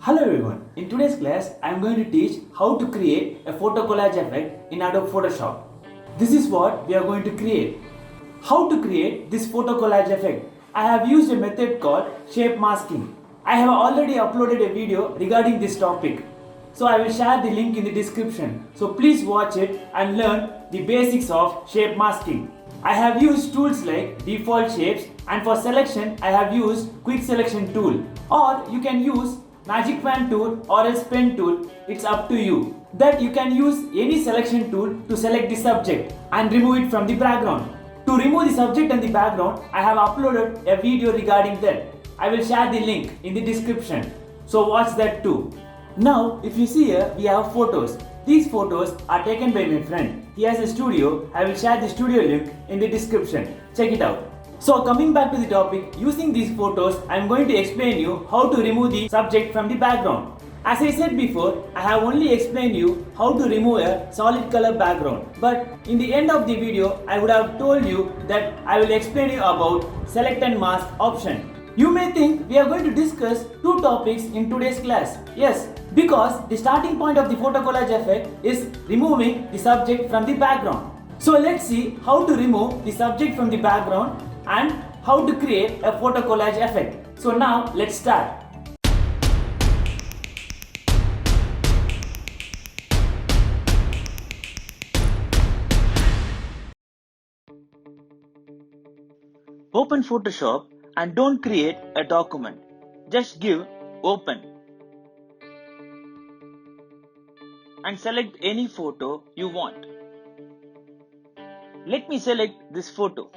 Hello everyone, in today's class I am going to teach how to create a photo collage effect in Adobe Photoshop. This is what we are going to create. How to create this photo collage effect? I have used a method called shape masking. I have already uploaded a video regarding this topic. So I will share the link in the description. So please watch it and learn the basics of shape masking. I have used tools like default shapes, and for selection I have used quick selection tool, or you can use magic wand tool or else pen tool. It's up to you. That you can use any selection tool to select the subject and remove it from the background. To remove the subject and the background, I have uploaded a video regarding that. I will share the link in the description. So watch that too. Now, if you see here, we have photos. These photos are taken by my friend. He has a studio. I will share the studio link in the description. Check it out. So coming back to the topic, using these photos, I am going to explain you how to remove the subject from the background. As I said before, I have only explained you how to remove a solid color background. But in the end of the video, I would have told you that I will explain you about select and mask option. You may think we are going to discuss two topics in today's class. Yes, because the starting point of the photo collage effect is removing the subject from the background. So let's see how to remove the subject from the background and how to create a photo collage effect. So now let's start. Open Photoshop and don't create a document. Just give open and select any photo you want. Let me select this photo.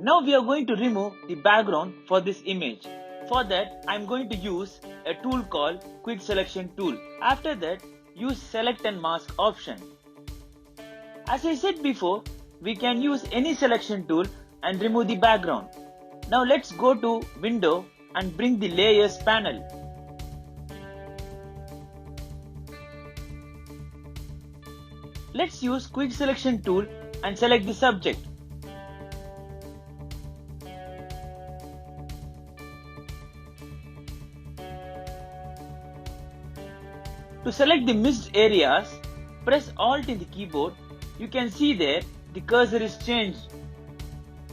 Now we are going to remove the background for this image. For that, I am going to use a tool called quick selection tool. After that, use select and mask option. As I said before, we can use any selection tool and remove the background. Now let's go to window and bring the layers panel. Let's use quick selection tool and select the subject. To select the missed areas, press Alt in the keyboard. You can see there the cursor is changed.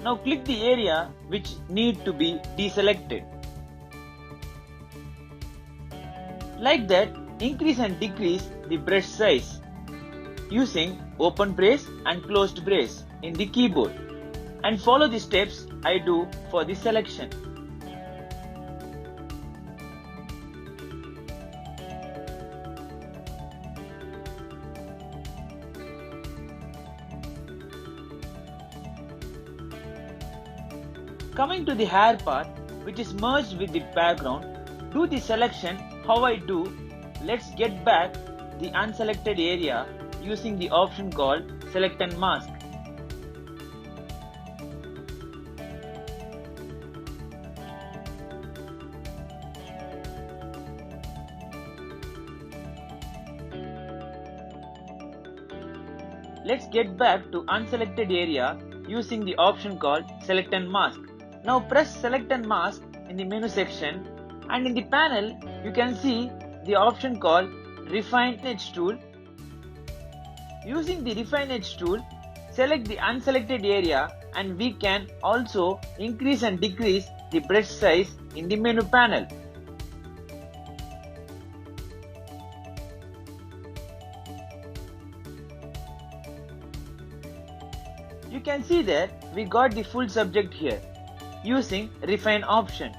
Now click the area which need to be deselected. Like that, increase and decrease the brush size using open brace and closed brace in the keyboard, and follow the steps I do for the selection. Coming to the hair part, which is merged with the background, do the selection how I do. Let's get back the unselected area using the option called select and mask. Let's get back to unselected area using the option called select and mask. Now press select and mask in the menu section, and in the panel you can see the option called refine edge tool. Using the refine edge tool, select the unselected area, and we can also increase and decrease the brush size in the menu panel. You can see that we got the full subject here using refine option.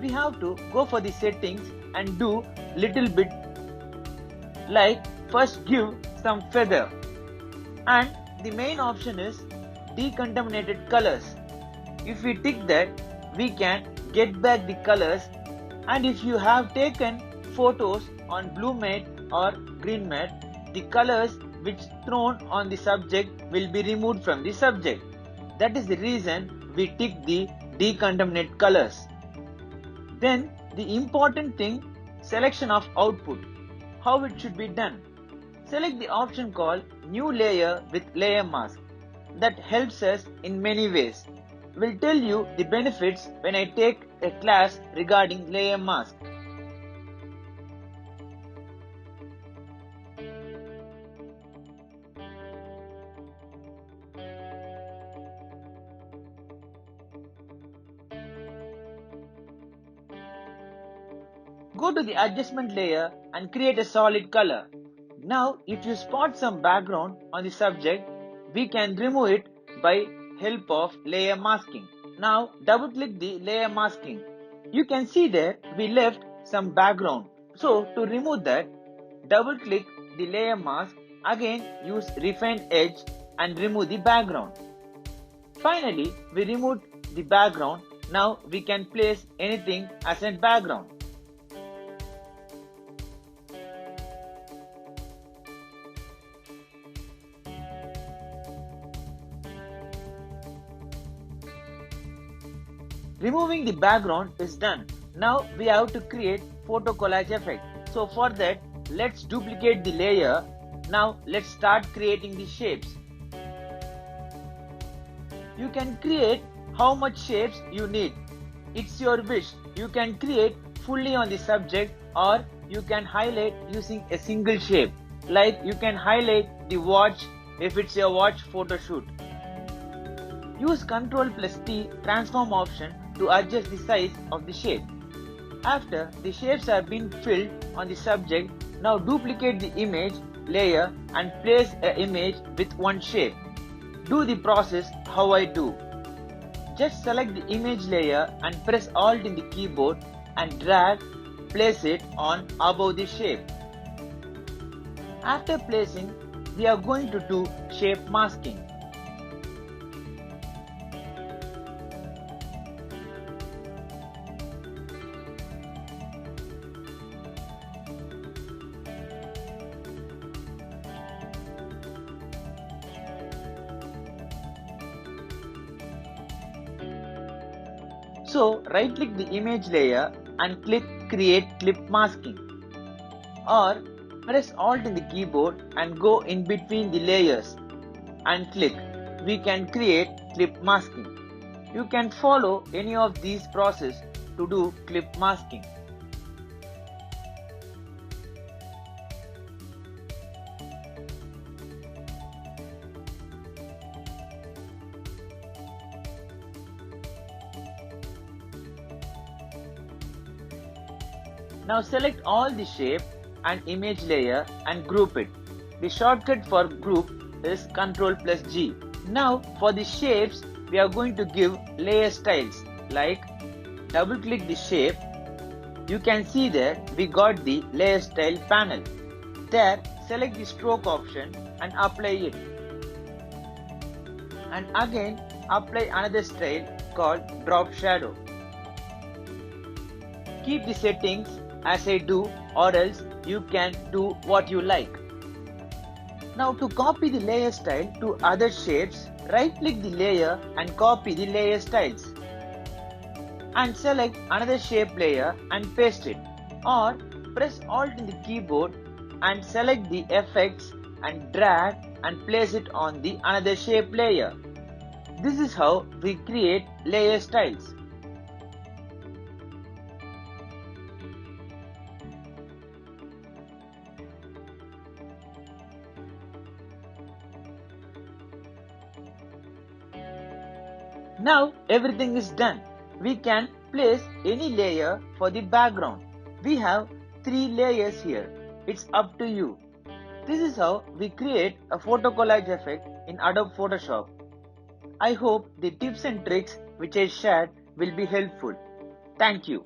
We have to go for the settings and do little bit, like first give some feather, and the main option is decontaminated colors. If we tick that, we can get back the colors, and if you have taken photos on blue matte or green matte, the colors which thrown on the subject will be removed from the subject. That is the reason we tick the decontaminate colors. Then the important thing, selection of output. How it should be done. Select the option called New Layer with Layer Mask. That helps us in many ways. We'll tell you the benefits when I take a class regarding layer mask. Go to the adjustment layer and create a solid color. Now if you spot some background on the subject, we can remove it by help of layer masking. Now double click the layer masking. You can see that we left some background. So to remove that, double click the layer mask, again use refined edge and remove the background. Finally, we removed the background. Now we can place anything as a background. Removing the background is done. Now we have to create photo collage effect. So for that, let's duplicate the layer. Now let's start creating the shapes. You can create how much shapes you need. It's your wish. You can create fully on the subject, or you can highlight using a single shape. Like you can highlight the watch if it's a watch photo shoot. Use Ctrl+T transform option to adjust the size of the shape. After the shapes have been filled on the subject, now duplicate the image layer and place an image with one shape. Do the process how I do. Just select the image layer and press Alt in the keyboard and drag, place it on above the shape. After placing, we are going to do shape masking. So right click the image layer and click create clip masking, or press Alt in the keyboard and go in between the layers and click. We can create clip masking. You can follow any of these processes to do clip masking. Now select all the shape and image layer and group it. The shortcut for group is Ctrl+G. Now for the shapes, we are going to give layer styles, like double click the shape. You can see that we got the layer style panel. There select the stroke option and apply it. And again apply another style called drop shadow. Keep the settings as I do, or else you can do what you like. Now to copy the layer style to other shapes, right click the layer and copy the layer styles. And select another shape layer and paste it. Or press Alt in the keyboard and select the effects and drag and place it on the another shape layer. This is how we create layer styles. Now everything is done. We can place any layer for the background. We have 3 layers here. It's up to you. This is how we create a photo collage effect in Adobe Photoshop. I hope the tips and tricks which I shared will be helpful. Thank you.